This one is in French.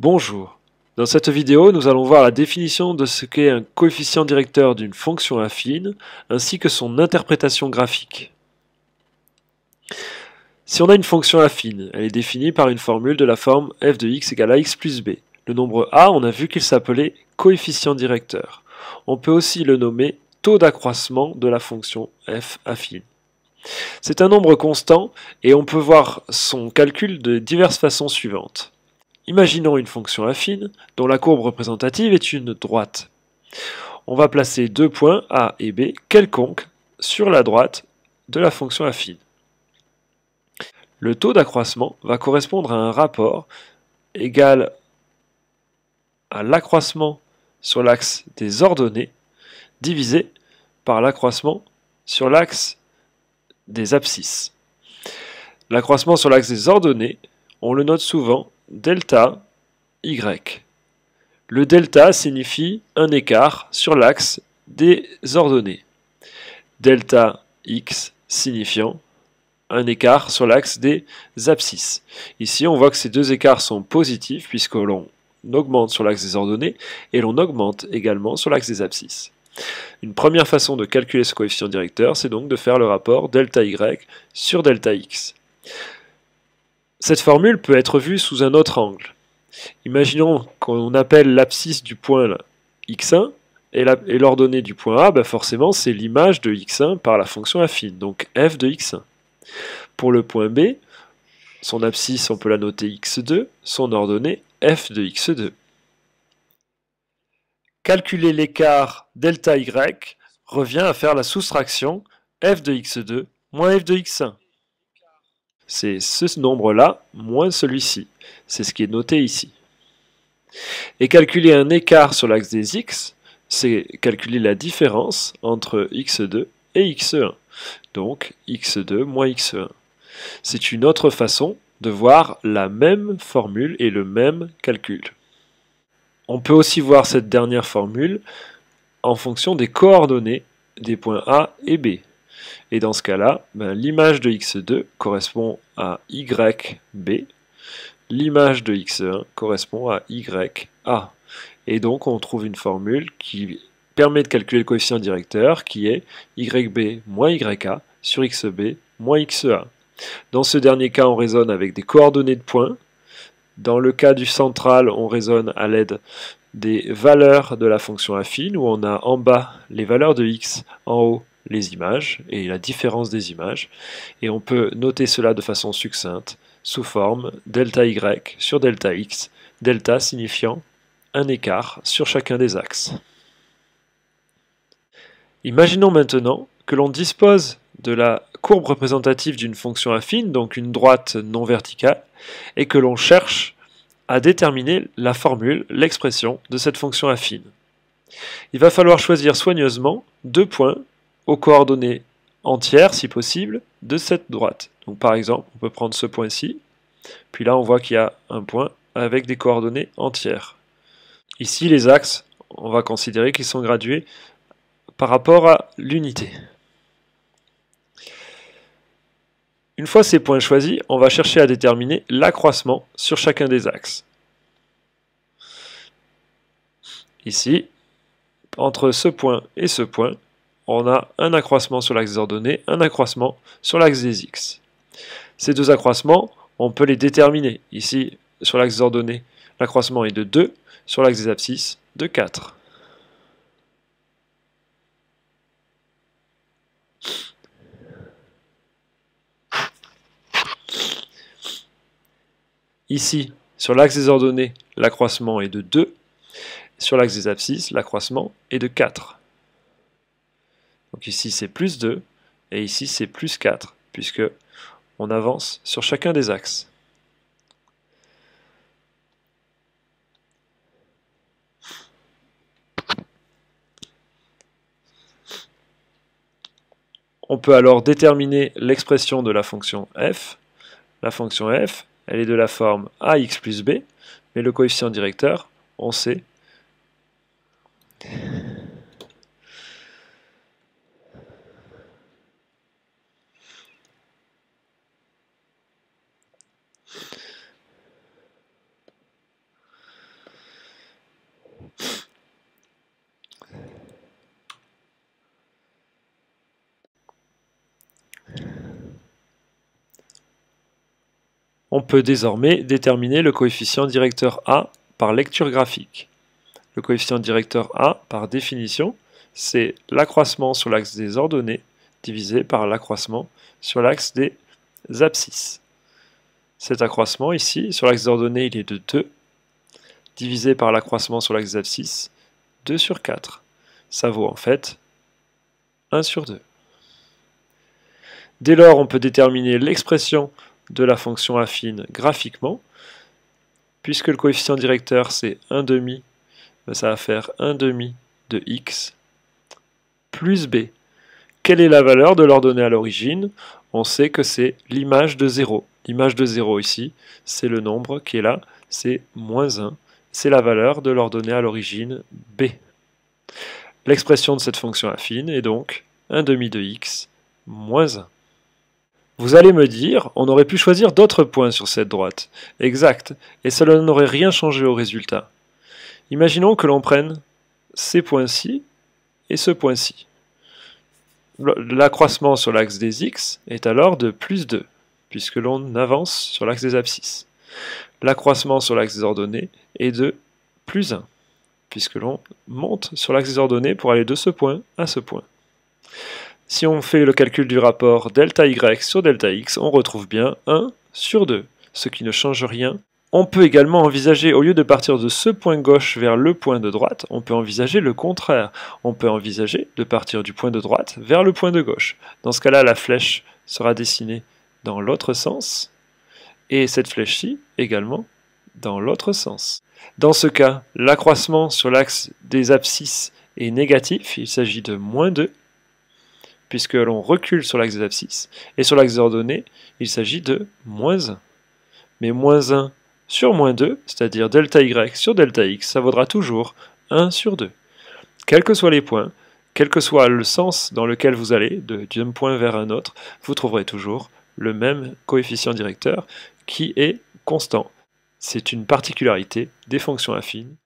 Bonjour. Dans cette vidéo, nous allons voir la définition de ce qu'est un coefficient directeur d'une fonction affine, ainsi que son interprétation graphique. Si on a une fonction affine, elle est définie par une formule de la forme f de x égale à x plus b. Le nombre a, on a vu qu'il s'appelait coefficient directeur. On peut aussi le nommer taux d'accroissement de la fonction f affine. C'est un nombre constant et on peut voir son calcul de diverses façons suivantes. Imaginons une fonction affine dont la courbe représentative est une droite. On va placer deux points A et B quelconques sur la droite de la fonction affine. Le taux d'accroissement va correspondre à un rapport égal à l'accroissement sur l'axe des ordonnées divisé par l'accroissement sur l'axe des abscisses. L'accroissement sur l'axe des ordonnées, on le note souvent delta y. Le delta signifie un écart sur l'axe des ordonnées. Delta x signifiant un écart sur l'axe des abscisses. Ici, on voit que ces deux écarts sont positifs puisque l'on augmente sur l'axe des ordonnées et l'on augmente également sur l'axe des abscisses. Une première façon de calculer ce coefficient directeur, c'est donc de faire le rapport delta y sur delta x. Cette formule peut être vue sous un autre angle. Imaginons qu'on appelle l'abscisse du point là, x1 et l'ordonnée du point A, forcément c'est l'image de x1 par la fonction affine, donc f de x1. Pour le point B, son abscisse on peut la noter x2, son ordonnée f de x2. Calculer l'écart delta y revient à faire la soustraction f de x2 moins f de x1. C'est ce nombre-là moins celui-ci. C'est ce qui est noté ici. Et calculer un écart sur l'axe des x, c'est calculer la différence entre x2 et x1. Donc x2 moins x1. C'est une autre façon de voir la même formule et le même calcul. On peut aussi voir cette dernière formule en fonction des coordonnées des points A et B. Et dans ce cas-là, l'image de x2 correspond à yb, l'image de x1 correspond à ya. Et donc on trouve une formule qui permet de calculer le coefficient directeur qui est yb moins ya sur xb moins xa. Dans ce dernier cas, on raisonne avec des coordonnées de points. Dans le cas du central, on raisonne à l'aide des valeurs de la fonction affine, où on a en bas les valeurs de x, en haut les images et la différence des images. Et on peut noter cela de façon succincte sous forme delta y sur delta x, delta signifiant un écart sur chacun des axes. Imaginons maintenant que l'on dispose de la courbe représentative d'une fonction affine, donc une droite non verticale, et que l'on cherche à déterminer la formule, l'expression de cette fonction affine. Il va falloir choisir soigneusement deux points aux coordonnées entières, si possible, de cette droite. Donc par exemple, on peut prendre ce point-ci, puis là on voit qu'il y a un point avec des coordonnées entières. Ici, les axes, on va considérer qu'ils sont gradués par rapport à l'unité. Une fois ces points choisis, on va chercher à déterminer l'accroissement sur chacun des axes. Ici, entre ce point et ce point, on a un accroissement sur l'axe des ordonnées, un accroissement sur l'axe des x. Ces deux accroissements, on peut les déterminer. Ici, sur l'axe des ordonnées, l'accroissement est de 2, sur l'axe des abscisses, de 4. Ici, sur l'axe des ordonnées, l'accroissement est de 2. Sur l'axe des abscisses, l'accroissement est de 4. Donc ici, c'est plus 2, et ici, c'est plus 4, puisque on avance sur chacun des axes. On peut alors déterminer l'expression de la fonction f. La fonction f, elle est de la forme ax plus b, mais le coefficient directeur, on sait. On peut désormais déterminer le coefficient directeur A par lecture graphique. Le coefficient directeur A, par définition, c'est l'accroissement sur l'axe des ordonnées divisé par l'accroissement sur l'axe des abscisses. Cet accroissement ici, sur l'axe des ordonnées, il est de 2, divisé par l'accroissement sur l'axe des abscisses, 2 sur 4. Ça vaut en fait 1 sur 2. Dès lors, on peut déterminer l'expression de la fonction affine graphiquement. Puisque le coefficient directeur c'est 1 demi, ça va faire 1 demi de x plus b. Quelle est la valeur de l'ordonnée à l'origine? On sait que c'est l'image de 0. L'image de 0 ici, c'est le nombre qui est là, c'est moins 1. C'est la valeur de l'ordonnée à l'origine b. L'expression de cette fonction affine est donc 1 demi de x moins 1. Vous allez me dire, on aurait pu choisir d'autres points sur cette droite. Exact, et cela n'aurait rien changé au résultat. Imaginons que l'on prenne ces points-ci et ce point-ci. L'accroissement sur l'axe des x est alors de plus 2, puisque l'on avance sur l'axe des abscisses. L'accroissement sur l'axe des ordonnées est de plus 1, puisque l'on monte sur l'axe des ordonnées pour aller de ce point à ce point. Si on fait le calcul du rapport delta y sur delta x, on retrouve bien 1 sur 2, ce qui ne change rien. On peut également envisager, au lieu de partir de ce point gauche vers le point de droite, on peut envisager le contraire. On peut envisager de partir du point de droite vers le point de gauche. Dans ce cas-là, la flèche sera dessinée dans l'autre sens, et cette flèche-ci également dans l'autre sens. Dans ce cas, l'accroissement sur l'axe des abscisses est négatif, il s'agit de moins 2, puisque l'on recule sur l'axe des abscisses, et sur l'axe des ordonnées, il s'agit de moins 1. Mais moins 1 sur moins 2, c'est-à-dire delta y sur delta x, ça vaudra toujours 1 sur 2. Quels que soient les points, quel que soit le sens dans lequel vous allez, d'un point vers un autre, vous trouverez toujours le même coefficient directeur qui est constant. C'est une particularité des fonctions affines.